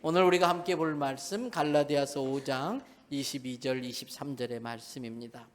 오늘 우리가 함께 볼 말씀 갈라디아서 5장 22절 23절의 말씀입니다.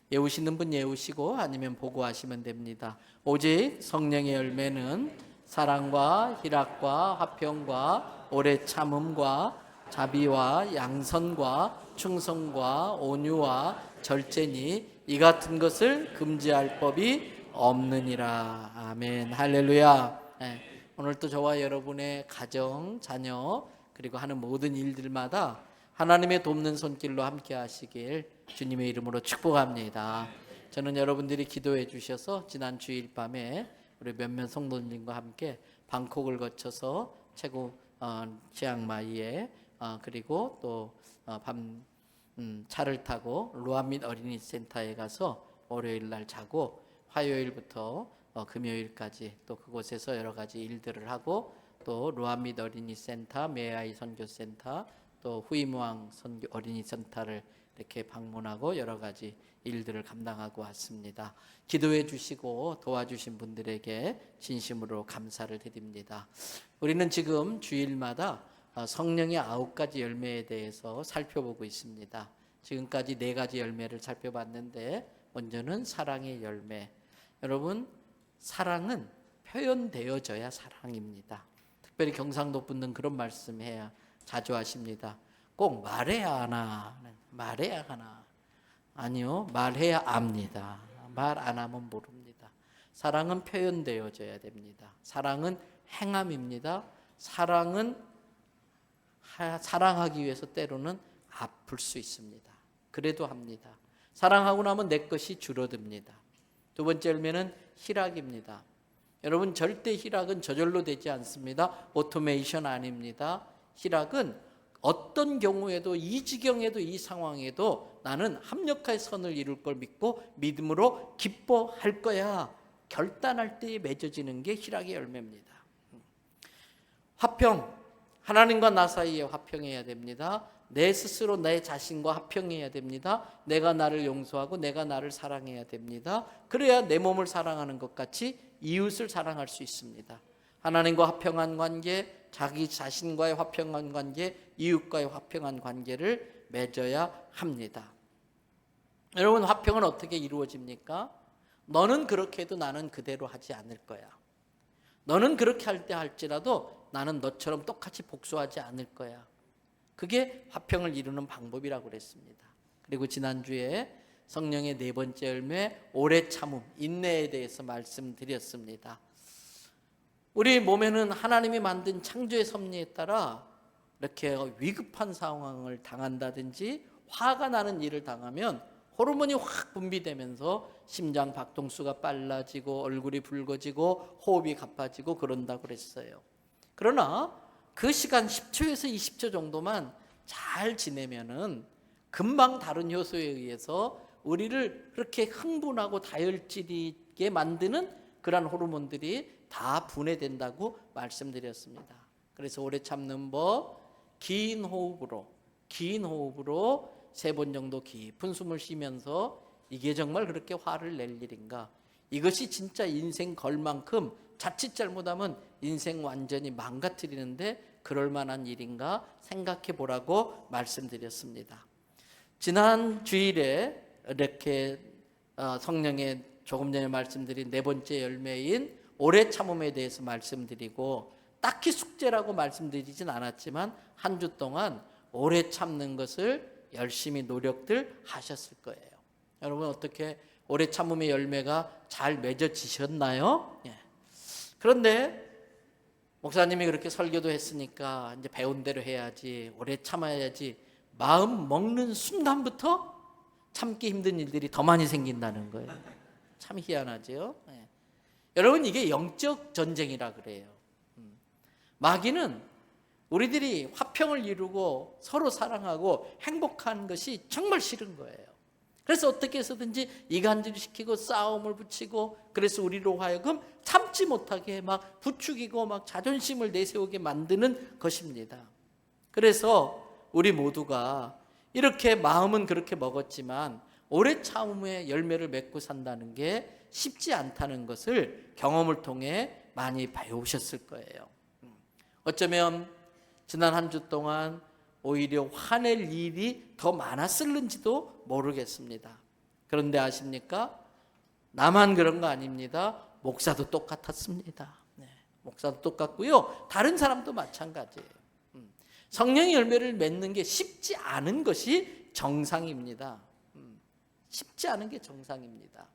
외우시는 분 외우시고 아니면 보고 하시면 됩니다. 오직 성령의 열매는 사랑과 희락과 화평과 오래 참음과 자비와 양선과 충성과 온유와 절제니 이 같은 것을 금지할 법이 없느니라. 아멘. 할렐루야. 네. 오늘 또 저와 여러분의 가정, 자녀 그리고 하는 모든 일들마다 하나님의 돕는 손길로 함께 하시길 주님의 이름으로 축복합니다. 저는 여러분들이 기도해 주셔서 지난 주일 밤에 우리 몇몇 성도님과 함께 방콕을 거쳐서 최고 치앙마이에 그리고 또 차를 타고 루안밋 어린이 센터에 가서 월요일 날 자고 화요일부터 금요일까지 또 그곳에서 여러 가지 일들을 하고 또 루안밋 어린이 센터, 메아이 선교센터, 또 후이무왕 선교 어린이 센터를 이렇게 방문하고 여러 가지 일들을 감당하고 왔습니다. 기도해 주시고 도와주신 분들에게 진심으로 감사를 드립니다. 우리는 지금 주일마다 성령의 9가지 열매에 대해서 살펴보고 있습니다. 지금까지 4가지 열매를 살펴봤는데 먼저는 사랑의 열매. 여러분, 사랑은 표현되어져야 사랑입니다. 특별히 경상도 분들은 그런 말씀해야 자주 하십니다. 꼭 말해야 하나? 말해야 하나? 아니요, 말해야 압니다. 말 안 하면 모릅니다. 사랑은 표현되어져야 됩니다. 사랑은 행함입니다. 사랑은 사랑하기 위해서 때로는 아플 수 있습니다. 그래도 합니다. 사랑하고 나면 내 것이 줄어듭니다. 두 번째 열매는 희락입니다. 여러분, 절대 희락은 저절로 되지 않습니다. 오토메이션 아닙니다. 희락은 어떤 경우에도 이 지경에도 이 상황에도 나는 합력할 선을 이룰 걸 믿고 믿음으로 기뻐할 거야 결단할 때 맺어지는 게 희락의 열매입니다. 화평, 하나님과 나 사이에 화평해야 됩니다. 내 스스로 내 자신과 화평해야 됩니다. 내가 나를 용서하고 내가 나를 사랑해야 됩니다. 그래야 내 몸을 사랑하는 것 같이 이웃을 사랑할 수 있습니다. 하나님과 화평한 관계, 자기 자신과의 화평한 관계, 이웃과의 화평한 관계를 맺어야 합니다. 여러분, 화평은 어떻게 이루어집니까? 너는 그렇게 해도 나는 그대로 하지 않을 거야. 너는 그렇게 할 때 할지라도 나는 너처럼 똑같이 복수하지 않을 거야. 그게 화평을 이루는 방법이라고 그랬습니다. 그리고 지난주에 성령의 4번째 열매 오래 참음, 인내에 대해서 말씀드렸습니다. 우리 몸에는 하나님이 만든 창조의 섭리에 따라 이렇게 위급한 상황을 당한다든지 화가 나는 일을 당하면 호르몬이 확 분비되면서 심장 박동수가 빨라지고 얼굴이 붉어지고 호흡이 가빠지고 그런다고 그랬어요. 그러나 그 시간 10초에서 20초 정도만 잘 지내면은 금방 다른 효소에 의해서 우리를 그렇게 흥분하고 다혈질이게 만드는 그런 호르몬들이 다 분해된다고 말씀드렸습니다. 그래서 오래 참는 법, 긴 호흡으로 3번 정도 깊은 숨을 쉬면서 이게 정말 그렇게 화를 낼 일인가? 이것이 진짜 인생 걸 만큼 자칫 잘못하면 인생 완전히 망가뜨리는데 그럴 만한 일인가 생각해 보라고 말씀드렸습니다. 지난 주일에 이렇게 성령의 조금 전에 말씀드린 4번째 열매인 오래 참음에 대해서 말씀드리고 딱히 숙제라고 말씀드리진 않았지만 한 주 동안 오래 참는 것을 열심히 노력들 하셨을 거예요. 여러분, 어떻게 오래 참음의 열매가 잘 맺어지셨나요? 예. 그런데 목사님이 그렇게 설교도 했으니까 이제 배운 대로 해야지, 오래 참아야지 마음 먹는 순간부터 참기 힘든 일들이 더 많이 생긴다는 거예요. 참 희한하죠. 예. 여러분, 이게 영적 전쟁이라 그래요. 마귀는 우리들이 화평을 이루고 서로 사랑하고 행복한 것이 정말 싫은 거예요. 그래서 어떻게 해서든지 이간질 시키고 싸움을 붙이고, 그래서 우리로 하여금 참지 못하게 막 부추기고 막 자존심을 내세우게 만드는 것입니다. 그래서 우리 모두가 이렇게 마음은 그렇게 먹었지만 오래 참음의 열매를 맺고 산다는 게 쉽지 않다는 것을 경험을 통해 많이 배우셨을 거예요. 어쩌면 지난 한 주 동안 오히려 화낼 일이 더 많았을는지도 모르겠습니다. 그런데 아십니까? 나만 그런 거 아닙니다. 목사도 똑같았습니다. 네, 목사도 똑같고요. 다른 사람도 마찬가지예요. 성령의 열매를 맺는 게 쉽지 않은 것이 정상입니다. 쉽지 않은 게 정상입니다.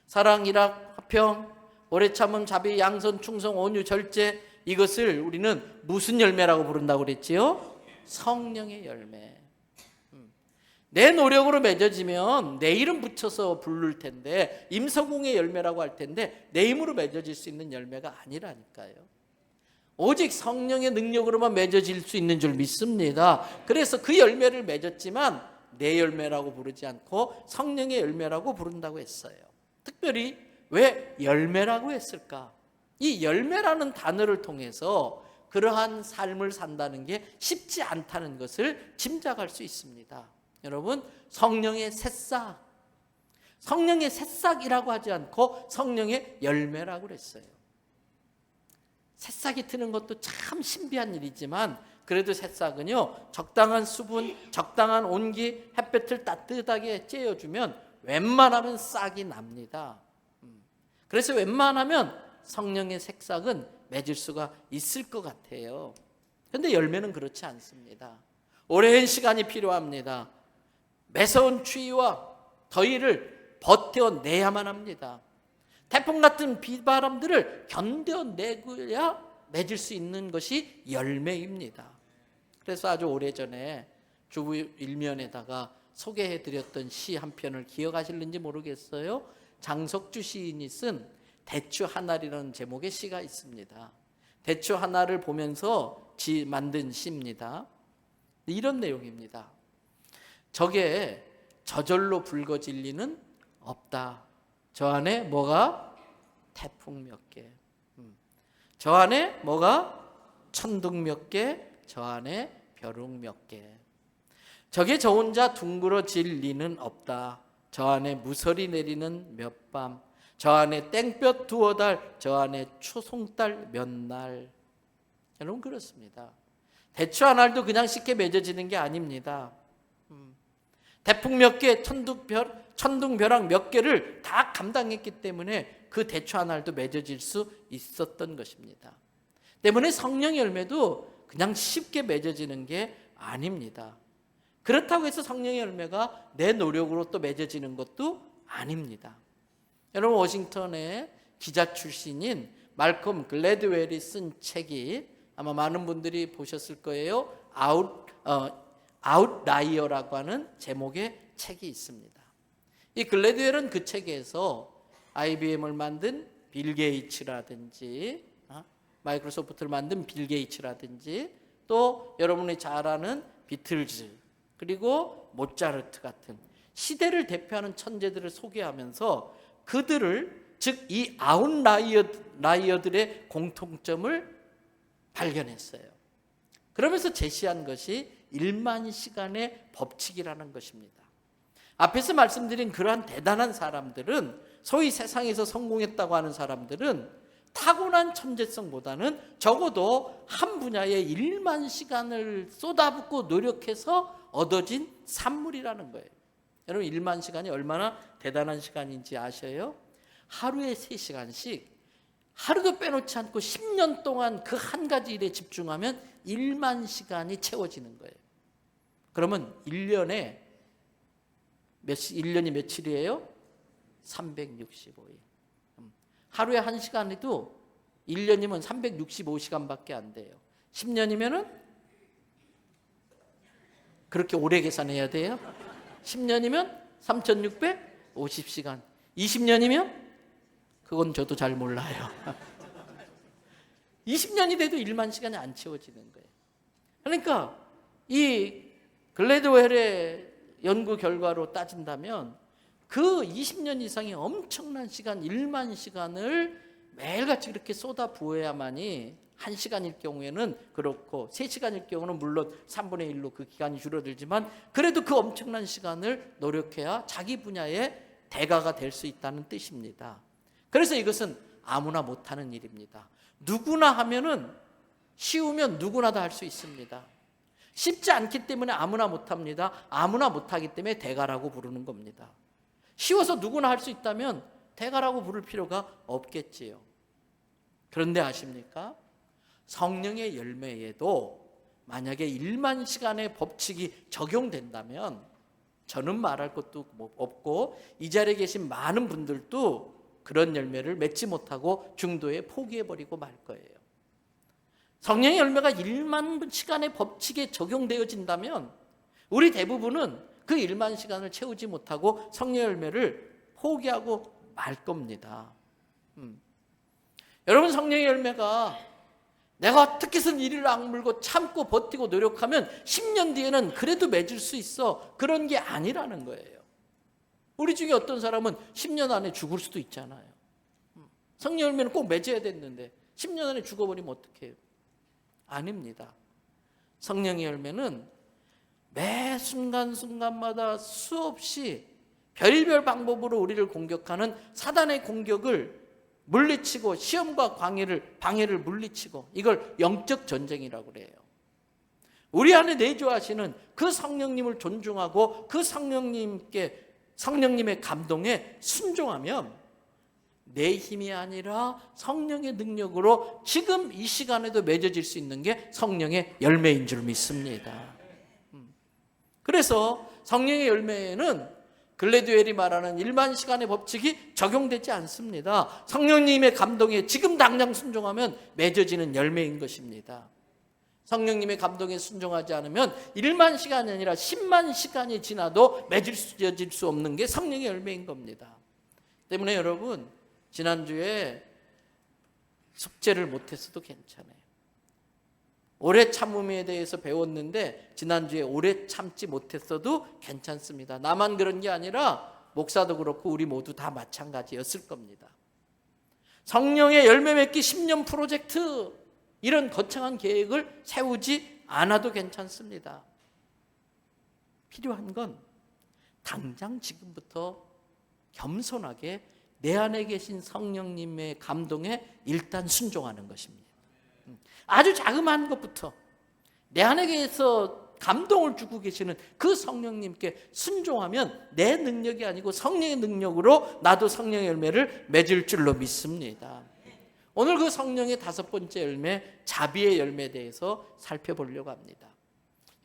사랑, 일학, 화평, 오래 참음, 자비, 양선, 충성, 온유, 절제, 이것을 우리는 무슨 열매라고 부른다고 그랬지요? 성령의 열매. 내 노력으로 맺어지면 내 이름 붙여서 부를 텐데, 임성공의 열매라고 할 텐데 내 힘으로 맺어질 수 있는 열매가 아니라니까요. 오직 성령의 능력으로만 맺어질 수 있는 줄 믿습니다. 그래서 그 열매를 맺었지만 내 열매라고 부르지 않고 성령의 열매라고 부른다고 했어요. 특별히 왜 열매라고 했을까? 이 열매라는 단어를 통해서 그러한 삶을 산다는 게 쉽지 않다는 것을 짐작할 수 있습니다. 여러분, 성령의 새싹, 성령의 새싹이라고 하지 않고 성령의 열매라고 그랬어요. 새싹이 트는 것도 참 신비한 일이지만 그래도 새싹은요, 적당한 수분, 적당한 온기, 햇볕을 따뜻하게 쬐어주면 웬만하면 싹이 납니다. 그래서 웬만하면 성령의 새싹은 맺을 수가 있을 것 같아요. 그런데 열매는 그렇지 않습니다. 오랜 시간이 필요합니다. 매서운 추위와 더위를 버텨내야만 합니다. 태풍 같은 비바람들을 견뎌내고야 맺을 수 있는 것이 열매입니다. 그래서 아주 오래전에 주부 일면에다가 소개해드렸던 시 한 편을 기억하실는지 모르겠어요. 장석주 시인이 쓴 대추 하나리라는 제목의 시가 있습니다. 대추 하나를 보면서 만든 시입니다. 이런 내용입니다. 적에 저절로 불거질 리는 없다. 저 안에 뭐가 태풍 몇 개, 저 안에 뭐가 천둥 몇 개, 저 안에 벼룩 몇 개. 적에 저 혼자 둥그러질 리는 없다. 저 안에 무서리 내리는 몇 밤, 저 안에 땡볕 두어 달, 저 안에 추송달 몇 날. 여러분, 그렇습니다. 대추 한 알도 그냥 쉽게 맺어지는 게 아닙니다. 태풍 몇 개, 천둥벼락 몇 개를 다 감당했기 때문에 그 대추 한 알도 맺어질 수 있었던 것입니다. 때문에 성령의 열매도 그냥 쉽게 맺어지는 게 아닙니다. 그렇다고 해서 성령의 열매가 내 노력으로 또 맺어지는 것도 아닙니다. 여러분, 워싱턴의 기자 출신인 말콤 글래드웰이 쓴 책이 아마 많은 분들이 보셨을 거예요. 아웃라이어라고 하는 제목의 책이 있습니다. 이 글래드웰은 그 책에서 IBM을 만든 빌 게이츠라든지 마이크로소프트를 만든 빌 게이츠라든지 또 여러분이 잘 아는 비틀즈 그리고 모차르트 같은 시대를 대표하는 천재들을 소개하면서 그들을, 즉 이 아웃라이어들의 공통점을 발견했어요. 그러면서 제시한 것이 1만 시간의 법칙이라는 것입니다. 앞에서 말씀드린 그러한 대단한 사람들은, 소위 세상에서 성공했다고 하는 사람들은 타고난 천재성보다는 적어도 한 분야에 1만 시간을 쏟아붓고 노력해서 얻어진 산물이라는 거예요. 여러분, 1만 시간이 얼마나 대단한 시간인지 아셔요? 하루에 3시간씩 하루도 빼놓지 않고 10년 동안 그 한 가지 일에 집중하면 1만 시간이 채워지는 거예요. 그러면 1년에 1년이 며칠이에요? 365일. 하루에 1시간에도 1년이면 365시간밖에 안 돼요. 10년이면은 그렇게 오래 계산해야 돼요? 10년이면 3650시간. 20년이면 그건 저도 잘 몰라요. 20년이 돼도 1만 시간이 안 채워지는 거예요. 그러니까 이 글래드웰의 연구 결과로 따진다면 그 20년 이상의 엄청난 시간, 1만 시간을 매일같이 그렇게 쏟아 부어야만이 1시간일 경우에는 그렇고 3시간일 경우는 물론 3분의 1로 그 기간이 줄어들지만 그래도 그 엄청난 시간을 노력해야 자기 분야의 대가가 될 수 있다는 뜻입니다. 그래서 이것은 아무나 못하는 일입니다. 누구나 하면은 쉬우면 누구나 다 할 수 있습니다. 쉽지 않기 때문에 아무나 못합니다. 아무나 못하기 때문에 대가라고 부르는 겁니다. 쉬워서 누구나 할 수 있다면 대가라고 부를 필요가 없겠지요. 그런데 아십니까? 성령의 열매에도 만약에 1만 시간의 법칙이 적용된다면 저는 말할 것도 없고 이 자리에 계신 많은 분들도 그런 열매를 맺지 못하고 중도에 포기해버리고 말 거예요. 성령의 열매가 1만 시간의 법칙에 적용되어진다면 우리 대부분은 그 1만 시간을 채우지 못하고 성령의 열매를 포기하고 말 겁니다. 여러분, 성령의 열매가 내가 어떻게든 이리를 악물고 참고 버티고 노력하면 10년 뒤에는 그래도 맺을 수 있어, 그런 게 아니라는 거예요. 우리 중에 어떤 사람은 10년 안에 죽을 수도 있잖아요. 성령 열매는 꼭 맺어야 됐는데 10년 안에 죽어버리면 어떡해요? 아닙니다. 성령의 열매는 매 순간순간마다 수없이 별의별 방법으로 우리를 공격하는 사단의 공격을 물리치고 시험과 방해를 물리치고, 이걸 영적 전쟁이라고 그래요. 우리 안에 내주하시는 그 성령님을 존중하고 그 성령님의 감동에 순종하면 내 힘이 아니라 성령의 능력으로 지금 이 시간에도 맺어질 수 있는 게 성령의 열매인 줄 믿습니다. 그래서 성령의 열매에는 글래디웰이 말하는 1만 시간의 법칙이 적용되지 않습니다. 성령님의 감동에 지금 당장 순종하면 맺어지는 열매인 것입니다. 성령님의 감동에 순종하지 않으면 1만 시간이 아니라 10만 시간이 지나도 맺어질 수 없는 게 성령의 열매인 겁니다. 때문에 여러분, 지난주에 숙제를 못했어도 괜찮아요. 오래 참음에 대해서 배웠는데 지난주에 오래 참지 못했어도 괜찮습니다. 나만 그런 게 아니라 목사도 그렇고 우리 모두 다 마찬가지였을 겁니다. 성령의 열매 맺기 10년 프로젝트, 이런 거창한 계획을 세우지 않아도 괜찮습니다. 필요한 건 당장 지금부터 겸손하게 내 안에 계신 성령님의 감동에 일단 순종하는 것입니다. 아주 자그마한 것부터 내 안에서 감동을 주고 계시는 그 성령님께 순종하면 내 능력이 아니고 성령의 능력으로 나도 성령의 열매를 맺을 줄로 믿습니다. 오늘 그 성령의 5번째 열매, 자비의 열매에 대해서 살펴보려고 합니다.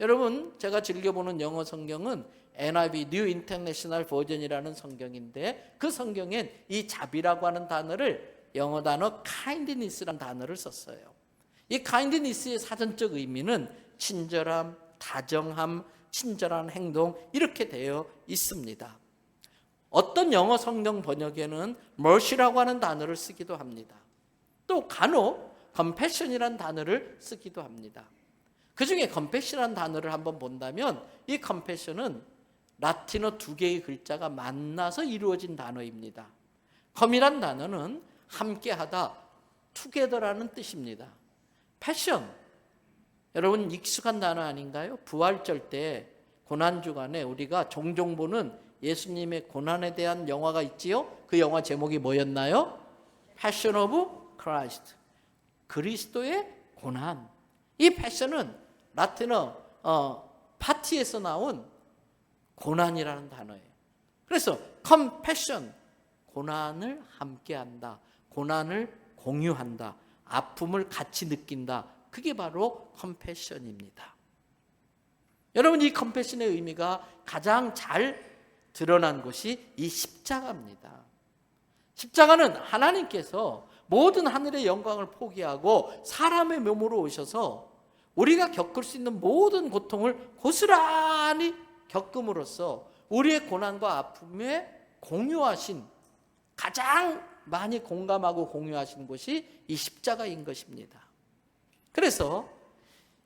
여러분, 제가 즐겨보는 영어 성경은 NIV New International Version이라는 성경인데, 그 성경엔 이 자비라고 하는 단어를 영어 단어 kindness라는 단어를 썼어요. 이 kindness의 사전적 의미는 친절함, 다정함, 친절한 행동, 이렇게 되어 있습니다. 어떤 영어 성경 번역에는 mercy라고 하는 단어를 쓰기도 합니다. 또 간혹 compassion이라는 단어를 쓰기도 합니다. 그 중에 compassion이라는 단어를 한번 본다면 이 compassion은 라틴어 2개의 글자가 만나서 이루어진 단어입니다. com이란 단어는 함께하다, together라는 뜻입니다. 패션, 여러분 익숙한 단어 아닌가요? 부활절 때 고난주간에 우리가 종종 보는 예수님의 고난에 대한 영화가 있지요? 그 영화 제목이 뭐였나요? Passion of Christ, 그리스도의 고난. 이 패션은 라틴어 파티에서 나온 고난이라는 단어예요. 그래서 compassion, 고난을 함께한다, 고난을 공유한다, 아픔을 같이 느낀다, 그게 바로 컴패션입니다. 여러분, 이 컴패션의 의미가 가장 잘 드러난 것이 이 십자가입니다. 십자가는 하나님께서 모든 하늘의 영광을 포기하고 사람의 몸으로 오셔서 우리가 겪을 수 있는 모든 고통을 고스란히 겪음으로써 우리의 고난과 아픔에 공유하신, 가장 많이 공감하고 공유하신 것이 이 십자가인 것입니다. 그래서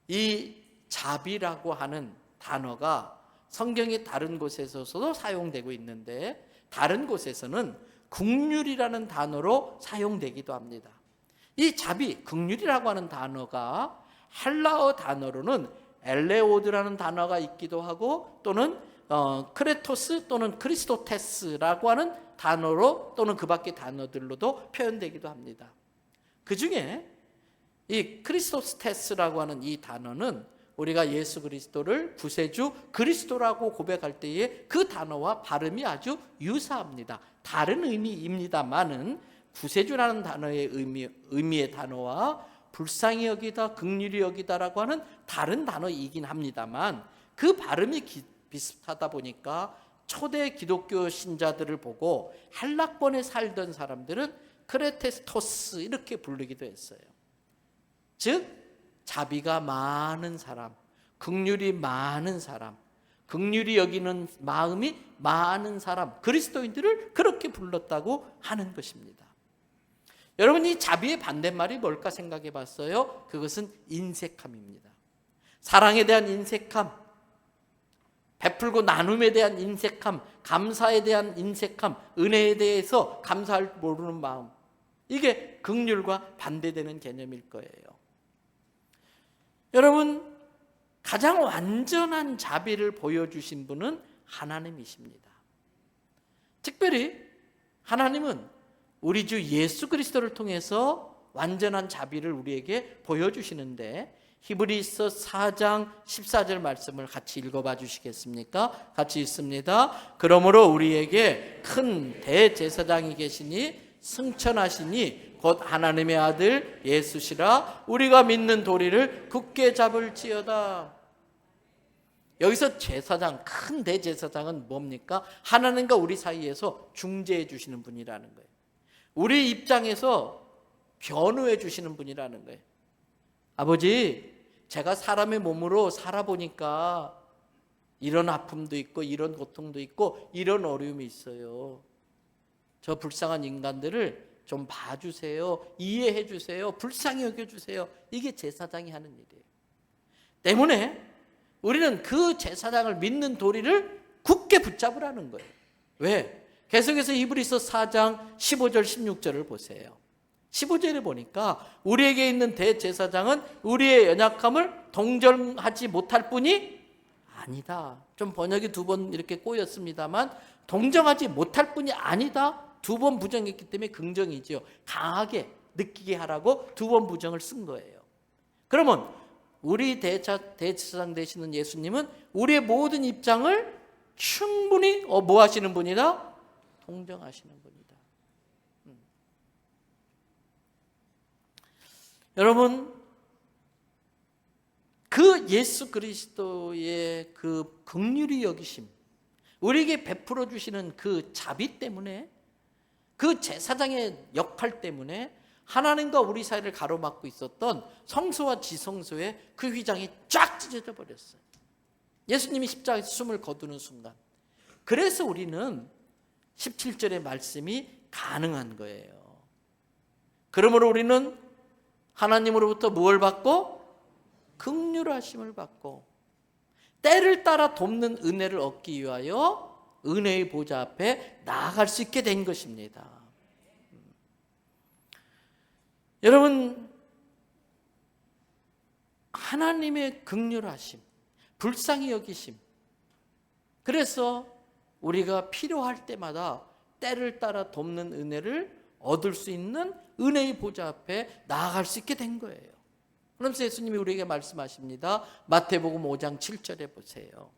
이 자비라고 하는 단어가 성경의 다른 곳에서도 사용되고 있는데, 다른 곳에서는 긍휼이라는 단어로 사용되기도 합니다. 이 자비, 긍휼이라고 하는 단어가 헬라어 단어로는 엘레오드라는 단어가 있기도 하고, 또는 크레토스 또는 크리스토테스라고 하는 단어로, 또는 그 밖의 단어들로도 표현되기도 합니다. 그 중에 이 크리스토스테스라고 하는 이 단어는 우리가 예수 그리스도를 구세주 그리스도라고 고백할 때에 그 단어와 발음이 아주 유사합니다. 다른 의미입니다만은 구세주라는 단어의 의미의 단어와 불쌍히 여기다, 긍휼히 여기다라고 하는 다른 단어이긴 합니다만 그 발음이 비슷하다 보니까 초대 기독교 신자들을 보고 헬라권에 살던 사람들은 크레테스토스 이렇게 부르기도 했어요. 즉 자비가 많은 사람, 긍휼이 많은 사람, 긍휼히 여기는 마음이 많은 사람, 그리스도인들을 그렇게 불렀다고 하는 것입니다. 여러분, 이 자비의 반대말이 뭘까 생각해 봤어요? 그것은 인색함입니다. 사랑에 대한 인색함, 베풀고 나눔에 대한 인색함, 감사에 대한 인색함, 은혜에 대해서 감사할 모르는 마음, 이게 긍휼과 반대되는 개념일 거예요. 여러분, 가장 완전한 자비를 보여주신 분은 하나님이십니다. 특별히 하나님은 우리 주 예수 그리스도를 통해서 완전한 자비를 우리에게 보여주시는데, 히브리서 4장 14절 말씀을 같이 읽어봐 주시겠습니까? 같이 읽습니다. 그러므로 우리에게 큰 대제사장이 계시니 승천하시니 곧 하나님의 아들 예수시라. 우리가 믿는 도리를 굳게 잡을지어다. 여기서 제사장, 큰 대제사장은 뭡니까? 하나님과 우리 사이에서 중재해 주시는 분이라는 거예요. 우리 입장에서 변호해 주시는 분이라는 거예요. 아버지, 제가 사람의 몸으로 살아보니까 이런 아픔도 있고 이런 고통도 있고 이런 어려움이 있어요. 저 불쌍한 인간들을 좀 봐주세요. 이해해 주세요. 불쌍히 여겨주세요. 이게 제사장이 하는 일이에요. 때문에 우리는 그 제사장을 믿는 도리를 굳게 붙잡으라는 거예요. 왜? 계속해서 히브리서 4장 15절 16절을 보세요. 15절에 보니까 우리에게 있는 대제사장은 우리의 연약함을 동정하지 못할 뿐이 아니다. 좀 번역이 두 번 이렇게 꼬였습니다만 동정하지 못할 뿐이 아니다. 두 번 부정했기 때문에 긍정이지요. 강하게 느끼게 하라고 두 번 부정을 쓴 거예요. 그러면 우리 대제사장 되시는 예수님은 우리의 모든 입장을 충분히 뭐 하시는 분이다? 동정하시는 분이다. 여러분, 그 예수 그리스도의 그 긍휼히 여기심, 우리에게 베풀어 주시는 그 자비 때문에, 그 제사장의 역할 때문에 하나님과 우리 사이를 가로막고 있었던 성소와 지성소의 그 휘장이 쫙 찢어져 버렸어요. 예수님이 십자가에서 숨을 거두는 순간. 그래서 우리는 17절의 말씀이 가능한 거예요. 그러므로 우리는 하나님으로부터 무엇을 받고? 긍휼하심을 받고 때를 따라 돕는 은혜를 얻기 위하여 은혜의 보좌 앞에 나아갈 수 있게 된 것입니다. 여러분, 하나님의 긍휼하심, 불쌍히 여기심, 그래서 우리가 필요할 때마다 때를 따라 돕는 은혜를 얻을 수 있는 은혜의 보좌 앞에 나아갈 수 있게 된 거예요. 그러면서 예수님이 우리에게 말씀하십니다. 마태복음 5장 7절에 보세요.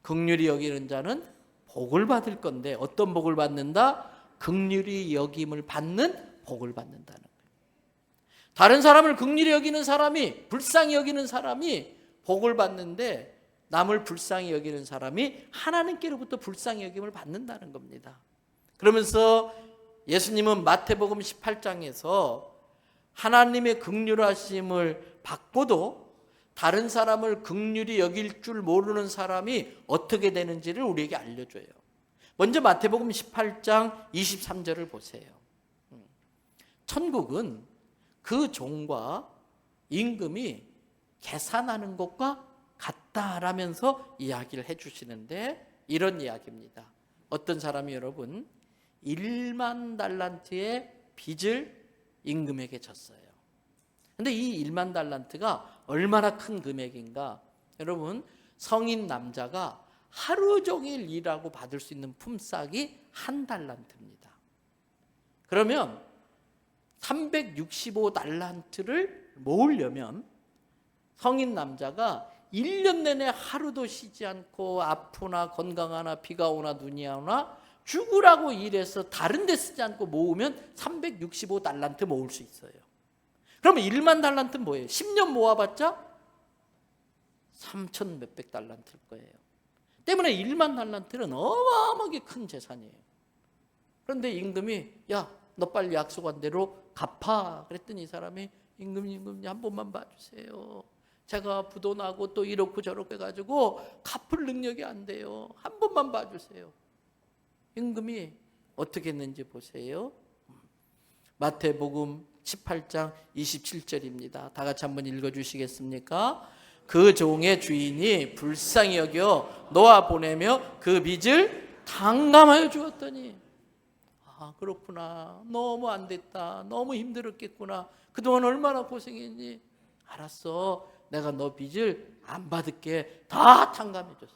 긍휼히 여기는 자는 복을 받을 건데, 어떤 복을 받는다? 긍휼히 여김을 받는 복을 받는다는 거예요. 다른 사람을 긍휼히 여기는 사람이, 불쌍히 여기는 사람이 복을 받는데, 남을 불쌍히 여기는 사람이 하나님께로부터 불쌍히 여김을 받는다는 겁니다. 그러면서 예수님은 마태복음 18장에서 하나님의 긍휼하심을 받고도 다른 사람을 긍휼히 여길 줄 모르는 사람이 어떻게 되는지를 우리에게 알려줘요. 먼저 마태복음 18장 23절을 보세요. 천국은 그 종과 임금이 계산하는 것과 같다라면서 이야기를 해주시는데, 이런 이야기입니다. 어떤 사람이 여러분 1만 달란트의 빚을 임금에게 졌어요. 근데 이 1만 달란트가 얼마나 큰 금액인가? 여러분, 성인 남자가 하루 종일 일하고 받을 수 있는 품삯이 1달란트입니다. 그러면 365달란트를 모으려면 성인 남자가 1년 내내 하루도 쉬지 않고 아프나 건강하나 비가 오나 눈이 오나 죽으라고 일해서 다른 데 쓰지 않고 모으면 365달란트 모을 수 있어요. 그러면 1만 달란트는 뭐예요? 10년 모아봤자 3천 몇백 달란트일 거예요. 때문에 1만 달란트는 어마어마하게 큰 재산이에요. 그런데 임금이 야, 너 빨리 약속한 대로 갚아. 그랬더니 이 사람이 임금님 한 번만 봐주세요. 제가 부도 나고 또 이렇고 저렇고 해가지고 갚을 능력이 안 돼요. 한 번만 봐주세요. 임금이 어떻게 했는지 보세요. 마태복음 18장 27절입니다. 다 같이 한번 읽어주시겠습니까? 그 종의 주인이 불쌍히 여겨 놓아 보내며 그 빚을 탕감하여 주었더니 아, 그렇구나. 너무 안 됐다. 너무 힘들었겠구나. 그동안 얼마나 고생했니? 알았어. 내가 너 빚을 안 받을게. 다 탕감해 줬어.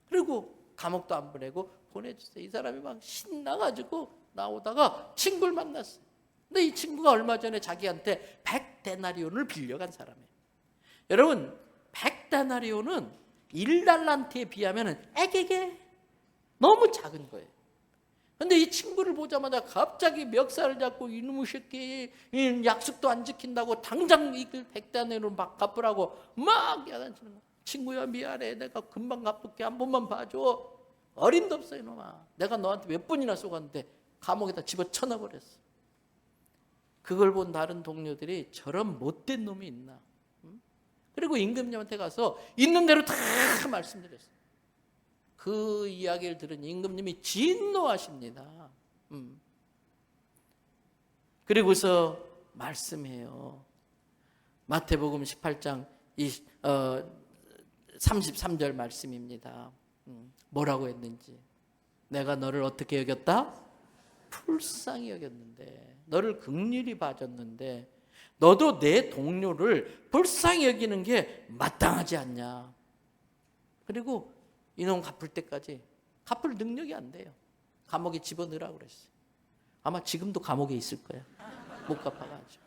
그리고 감옥도 안 보내고 보내줬어요. 이 사람이 막 신나가지고 나오다가 친구를 만났어요. 근데 이 친구가 얼마 전에 자기한테 100데나리온을 빌려간 사람이에요. 여러분, 100데나리온은 1달란트에 비하면 애게게 너무 작은 거예요. 근데 이 친구를 보자마자 갑자기 멱살을 잡고 이놈의 새끼 약속도 안 지킨다고 당장 이 100데나리온을 막 갚으라고 막 야단치는 거야. 친구야 미안해. 내가 금방 갚을게. 한 번만 봐줘. 어림도 없어 이놈아. 내가 너한테 몇 번이나 쏘갔는데 감옥에다 집어쳐넣어 버렸어. 그걸 본 다른 동료들이 저런 못된 놈이 있나. 그리고 임금님한테 가서 있는 대로 다 말씀드렸어요. 그 이야기를 들은 임금님이 진노하십니다. 그리고서 말씀해요. 마태복음 18장 33절 말씀입니다. 뭐라고 했는지. 내가 너를 어떻게 여겼다? 불쌍히 여겼는데, 너를 긍휼히 봐줬는데 너도 내 동료를 불쌍히 여기는 게 마땅하지 않냐. 그리고 이놈 갚을 때까지 갚을 능력이 안 돼요. 감옥에 집어넣으라고 그랬어요. 아마 지금도 감옥에 있을 거야. 못 갚아가지고.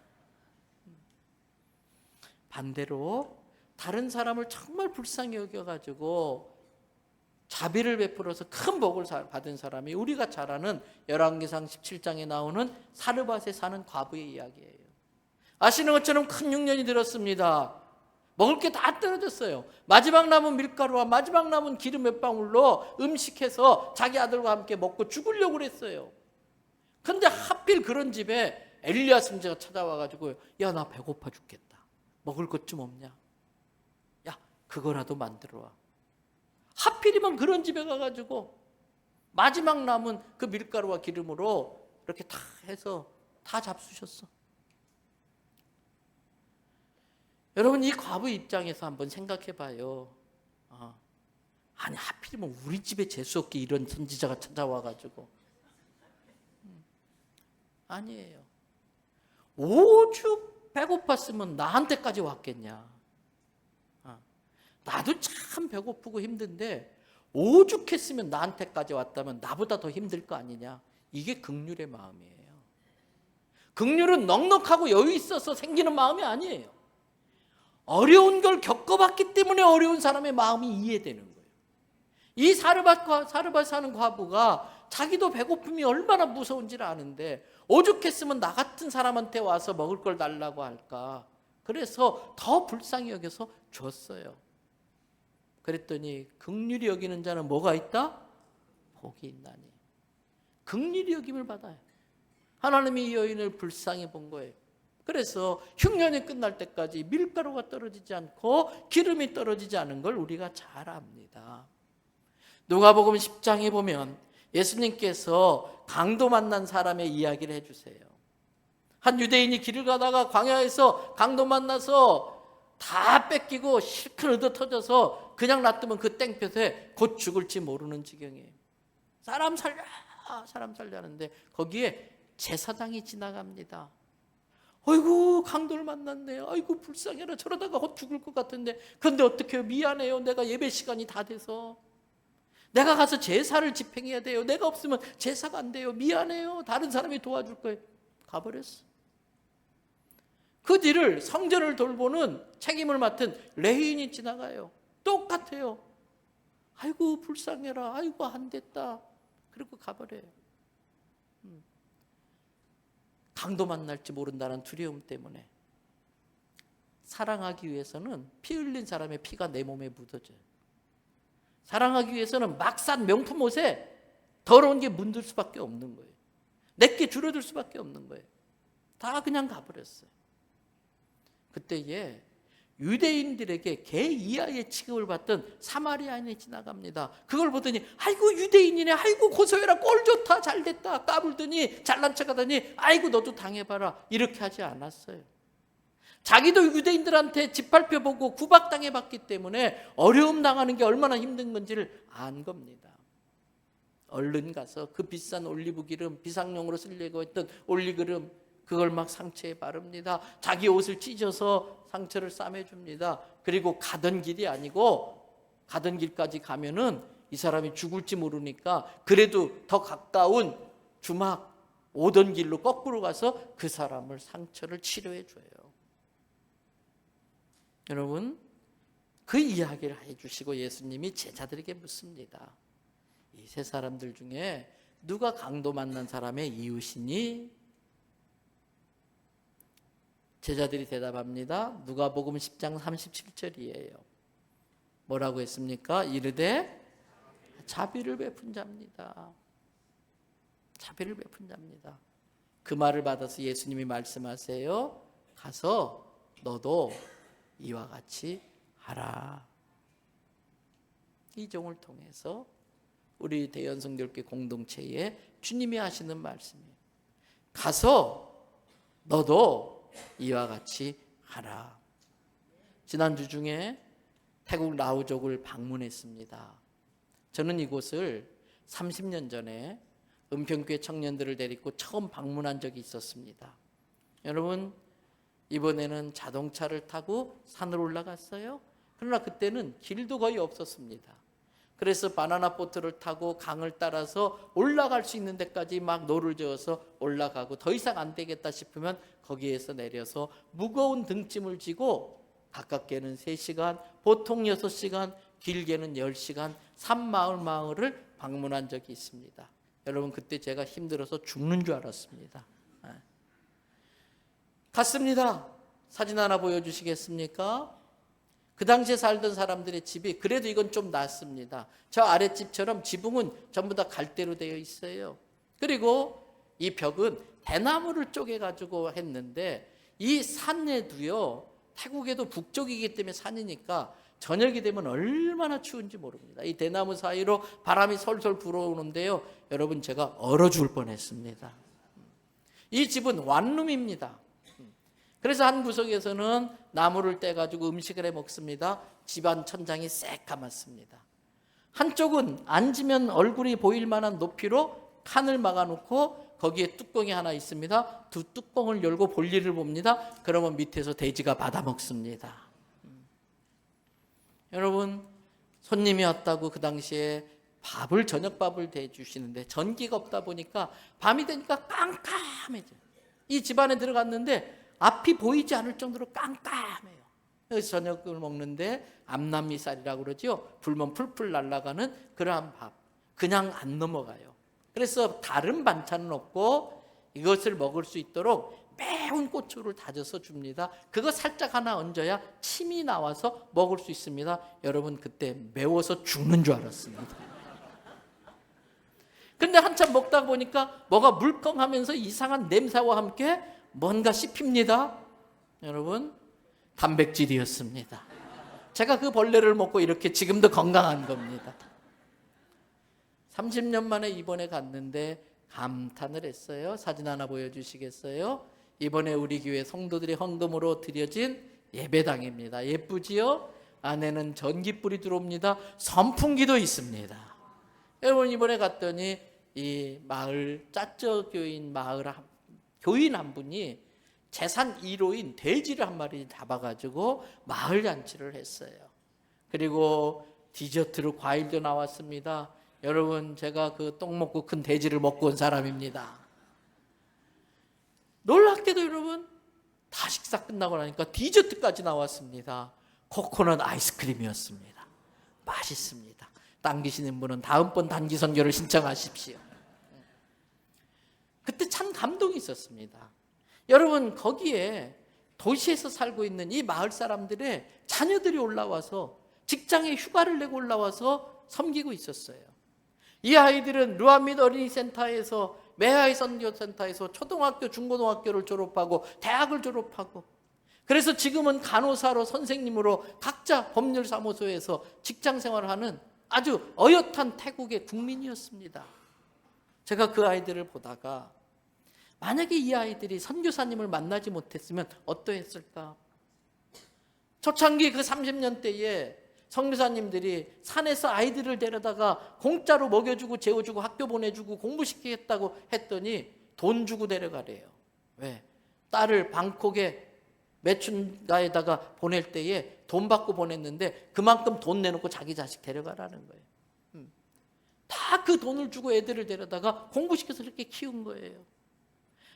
반대로 다른 사람을 정말 불쌍히 여겨가지고 자비를 베풀어서 큰 복을 받은 사람이 우리가 잘 아는 열왕기상 17장에 나오는 사르밧에 사는 과부의 이야기예요. 아시는 것처럼 큰 흉년이 들었습니다. 먹을 게 다 떨어졌어요. 마지막 남은 밀가루와 마지막 남은 기름 몇 방울로 음식해서 자기 아들과 함께 먹고 죽으려고 그랬어요. 그런데 하필 그런 집에 엘리야 선지자가 찾아와가지고 야, 나 배고파 죽겠다. 먹을 것 좀 없냐? 야, 그거라도 만들어와. 하필이면 그런 집에 가가지고 마지막 남은 그 밀가루와 기름으로 이렇게 다 해서 다 잡수셨어. 여러분, 이 과부 입장에서 한번 생각해 봐요. 아니 하필이면 우리 집에 재수없게 이런 선지자가 찾아와가지고. 아니에요. 오죽 배고팠으면 나한테까지 왔겠냐. 나도 참 배고프고 힘든데 오죽했으면 나한테까지 왔다면 나보다 더 힘들 거 아니냐. 이게 긍휼의 마음이에요. 긍휼은 넉넉하고 여유 있어서 생기는 마음이 아니에요. 어려운 걸 겪어봤기 때문에 어려운 사람의 마음이 이해되는 거예요. 이 사르밧 사는 과부가 자기도 배고픔이 얼마나 무서운지를 아는데 오죽했으면 나 같은 사람한테 와서 먹을 걸 달라고 할까. 그래서 더 불쌍히 여겨서 줬어요. 그랬더니 긍휼히 여기는 자는 뭐가 있다? 복이 있나니. 긍휼히 여김을 받아요. 하나님이 이 여인을 불쌍히 본 거예요. 그래서 흉년이 끝날 때까지 밀가루가 떨어지지 않고 기름이 떨어지지 않은 걸 우리가 잘 압니다. 누가복음 10장에 보면 예수님께서 강도 만난 사람의 이야기를 해주세요. 한 유대인이 길을 가다가 광야에서 강도 만나서 다 뺏기고 실컷 얻어 터져서 그냥 놔두면 그 땡볕에 곧 죽을지 모르는 지경이에요. 사람 살려 하는데 거기에 제사장이 지나갑니다. 아이고 강도를 만났네요. 아이고 불쌍해라. 저러다가 곧 죽을 것 같은데 그런데 어떡해요. 미안해요. 내가 예배 시간이 다 돼서 내가 가서 제사를 집행해야 돼요. 내가 없으면 제사가 안 돼요. 미안해요. 다른 사람이 도와줄 거예요. 가버렸어. 그 뒤를 성전을 돌보는 책임을 맡은 레위인이 지나가요. 똑같아요. 아이고 불쌍해라, 아이고 안 됐다, 그리고 가버려요. 강도 만날지 모른다는 두려움 때문에. 사랑하기 위해서는 피 흘린 사람의 피가 내 몸에 묻어져요. 사랑하기 위해서는 막 산 명품 옷에 더러운 게 묻을 수밖에 없는 거예요. 내게 줄어들 수밖에 없는 거예요. 다 그냥 가버렸어요. 그때에 유대인들에게 개 이하의 취급을 받던 사마리아인이 지나갑니다. 그걸 보더니 아이고 유대인이네, 아이고 고소해라, 꼴 좋다, 잘됐다, 까불더니 잘난 척하더니 아이고 너도 당해봐라, 이렇게 하지 않았어요. 자기도 유대인들한테 짓밟혀 보고 구박당해 봤기 때문에 어려움 당하는 게 얼마나 힘든 건지를 안 겁니다. 얼른 가서 그 비싼 올리브 기름, 비상용으로 쓰려고 했던 올리기름, 그걸 막 상처에 바릅니다. 자기 옷을 찢어서 상처를 싸매줍니다. 그리고 가던 길이 아니고, 가던 길까지 가면은 이 사람이 죽을지 모르니까 그래도 더 가까운 주막 오던 길로 거꾸로 가서 그 사람을 상처를 치료해 줘요. 여러분, 그 이야기를 해주시고 예수님이 제자들에게 묻습니다. 이 세 사람들 중에 누가 강도 만난 사람의 이웃이니? 제자들이 대답합니다. 누가복음 10장 37절이에요. 뭐라고 했습니까? 이르되 자비를 베푼 자입니다. 자비를 베푼 자입니다. 그 말을 받아서 예수님이 말씀하세요. 가서 너도 이와 같이 하라. 이 종을 통해서 우리 대연성교회 공동체에 주님이 하시는 말씀이에요. 가서 너도 이와 같이 하라. 지난주 중에 태국 라오족을 방문했습니다. 저는 이곳을 30년 전에 은평교회 청년들을 데리고 처음 방문한 적이 있었습니다. 여러분, 이번에는 자동차를 타고 산을 올라갔어요. 그러나 그때는 길도 거의 없었습니다. 그래서 바나나 보트를 타고 강을 따라서 올라갈 수 있는 데까지 막 노를 저어서 올라가고, 더 이상 안 되겠다 싶으면 거기에서 내려서 무거운 등짐을 지고 가깝게는 3시간, 보통 6시간, 길게는 10시간 산마을을 방문한 적이 있습니다. 여러분, 그때 제가 힘들어서 죽는 줄 알았습니다. 갔습니다. 사진 하나 보여주시겠습니까? 그 당시에 살던 사람들의 집이 그래도 이건 좀 낫습니다. 저 아랫집처럼 지붕은 전부 다 갈대로 되어 있어요. 그리고 이 벽은 대나무를 쪼개가지고 했는데, 이 산에도요, 태국에도 북쪽이기 때문에 산이니까 저녁이 되면 얼마나 추운지 모릅니다. 이 대나무 사이로 바람이 솔솔 불어오는데요, 여러분, 제가 얼어 죽을 뻔했습니다. 이 집은 완룸입니다. 그래서 한 구석에서는 나무를 떼가지고 음식을 해 먹습니다. 집안 천장이 새까맣습니다. 한쪽은 앉으면 얼굴이 보일 만한 높이로 칸을 막아놓고 거기에 뚜껑이 하나 있습니다. 두 뚜껑을 열고 볼일을 봅니다. 그러면 밑에서 돼지가 받아먹습니다. 여러분, 손님이 왔다고 그 당시에 저녁밥을 대주시는데 전기가 없다 보니까 밤이 되니까 깜깜해져요. 이 집안에 들어갔는데 앞이 보이지 않을 정도로 깜깜해요. 그래서 저녁을 먹는데 암남미살이라고 그러죠. 불면 풀풀 날아가는 그러한 밥, 그냥 안 넘어가요. 그래서 다른 반찬은 없고 이것을 먹을 수 있도록 매운 고추를 다져서 줍니다. 그거 살짝 하나 얹어야 침이 나와서 먹을 수 있습니다. 여러분, 그때 매워서 죽는 줄 알았습니다. 근데 한참 먹다 보니까 뭐가 물컹하면서 이상한 냄새와 함께 뭔가 씹힙니다. 여러분, 단백질이었습니다. 제가 그 벌레를 먹고 이렇게 지금도 건강한 겁니다. 30년 만에 이번에 갔는데 감탄을 했어요. 사진 하나 보여주시겠어요? 이번에 우리 교회 성도들의 헌금으로 드려진 예배당입니다. 예쁘지요? 안에는 전기불이 들어옵니다. 선풍기도 있습니다. 여러분, 이번에 갔더니 이 마을 짜쩌 교인 한 분이 재산 1호인 돼지를 한 마리 잡아가지고 마을 잔치를 했어요. 그리고 디저트로 과일도 나왔습니다. 여러분, 제가 그 똥 먹고 큰 돼지를 먹고 온 사람입니다. 놀랍게도 여러분, 다 식사 끝나고 나니까 디저트까지 나왔습니다. 코코넛 아이스크림이었습니다. 맛있습니다. 당기시는 분은 다음번 단기 선교를 신청하십시오. 그때 참 감동이 있었습니다. 여러분, 거기에 도시에서 살고 있는 이 마을 사람들의 자녀들이 올라와서 직장에 휴가를 내고 올라와서 섬기고 있었어요. 이 아이들은 루아밋 어린이센터에서, 매하이 선교센터에서 초등학교, 중고등학교를 졸업하고 대학을 졸업하고, 그래서 지금은 간호사로, 선생님으로 각자 법률사무소에서 직장 생활을 하는 아주 어엿한 태국의 국민이었습니다. 제가 그 아이들을 보다가 만약에 이 아이들이 선교사님을 만나지 못했으면 어떠했을까? 초창기 그 30년대에 선교사님들이 산에서 아이들을 데려다가 공짜로 먹여주고 재워주고 학교 보내주고 공부시키겠다고 했더니 돈 주고 데려가래요. 왜? 딸을 방콕에 매춘가에다가 보낼 때에 돈 받고 보냈는데 그만큼 돈 내놓고 자기 자식 데려가라는 거예요. 다 그 돈을 주고 애들을 데려다가 공부시켜서 이렇게 키운 거예요.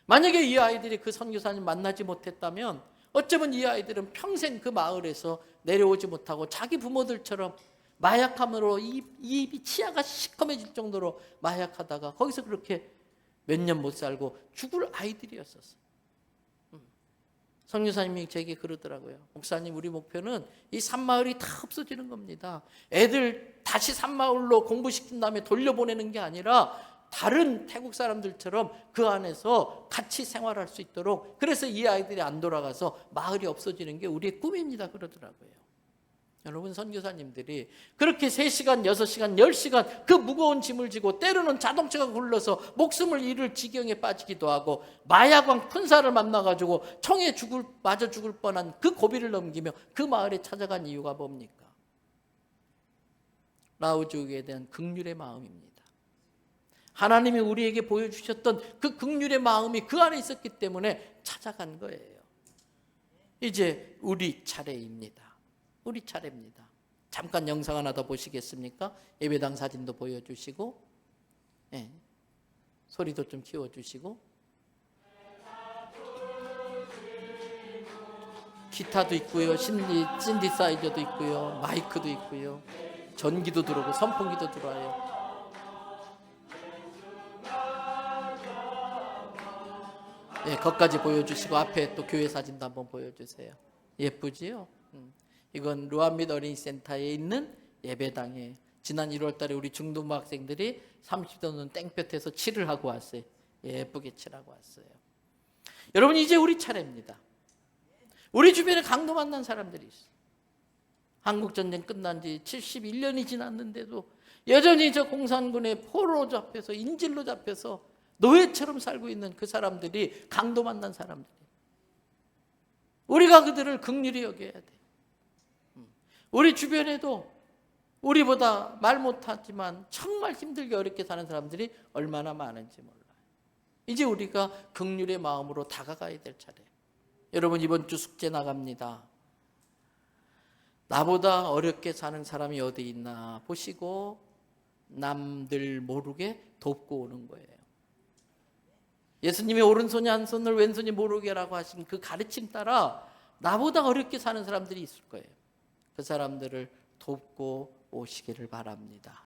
만약에 이 아이들이 그 선교사님 만나지 못했다면 어쩌면 이 아이들은 평생 그 마을에서 내려오지 못하고 자기 부모들처럼 마약함으로 입이 치아가 시커매질 정도로 마약하다가 거기서 그렇게 몇 년 못 살고 죽을 아이들이었었어요. 선교사님이 제게 그러더라고요. 목사님, 우리 목표는 이 산마을이 다 없어지는 겁니다. 애들 다시 산마을로 공부시킨 다음에 돌려보내는 게 아니라 다른 태국 사람들처럼 그 안에서 같이 생활할 수 있도록, 그래서 이 아이들이 안 돌아가서 마을이 없어지는 게 우리의 꿈입니다 그러더라고요. 여러분, 선교사님들이 그렇게 3시간, 6시간, 10시간 그 무거운 짐을 지고 때로는 자동차가 굴러서 목숨을 잃을 지경에 빠지기도 하고 마약왕 큰사를 만나가지고 총에 맞아 죽을 뻔한 그 고비를 넘기며 그 마을에 찾아간 이유가 뭡니까? 라오즈에 대한 긍휼의 마음입니다. 하나님이 우리에게 보여주셨던 그 긍휼의 마음이 그 안에 있었기 때문에 찾아간 거예요. 이제 우리 차례입니다. 우리 차례입니다. 잠깐 영상 하나 더 보시겠습니까? 예배당 사진도 보여주시고, 소리도 좀 키워주시고, 기타도 있고요, 신디사이저도 있고요, 마이크도 있고요, 전기도 들어오고 선풍기도 들어와요. 거기까지 보여주시고 앞에 또 교회 사진도 한번 보여주세요. 예쁘지요? 이건 루아밋 어린이센터에 있는 예배당이에요. 지난 1월 달에 우리 중등부 학생들이 30도 넘는 땡볕에서 칠을 하고 왔어요. 예쁘게 칠하고 왔어요. 여러분, 이제 우리 차례입니다. 우리 주변에 강도 만난 사람들이 있어요. 한국전쟁 끝난 지 71년이 지났는데도 여전히 저 공산군의 포로 잡혀서, 인질로 잡혀서 노예처럼 살고 있는 그 사람들이 강도 만난 사람들이에요. 우리가 그들을 긍휼히 여겨야 돼. 우리 주변에도 우리보다 말 못하지만 정말 힘들게 어렵게 사는 사람들이 얼마나 많은지 몰라요. 이제 우리가 긍휼의 마음으로 다가가야 될 차례예요. 여러분, 이번 주 숙제 나갑니다. 나보다 어렵게 사는 사람이 어디 있나 보시고 남들 모르게 돕고 오는 거예요. 예수님이 오른손이 한 손을 왼손이 모르게라고 하신 그 가르침 따라 나보다 어렵게 사는 사람들이 있을 거예요. 그 사람들을 돕고 오시기를 바랍니다.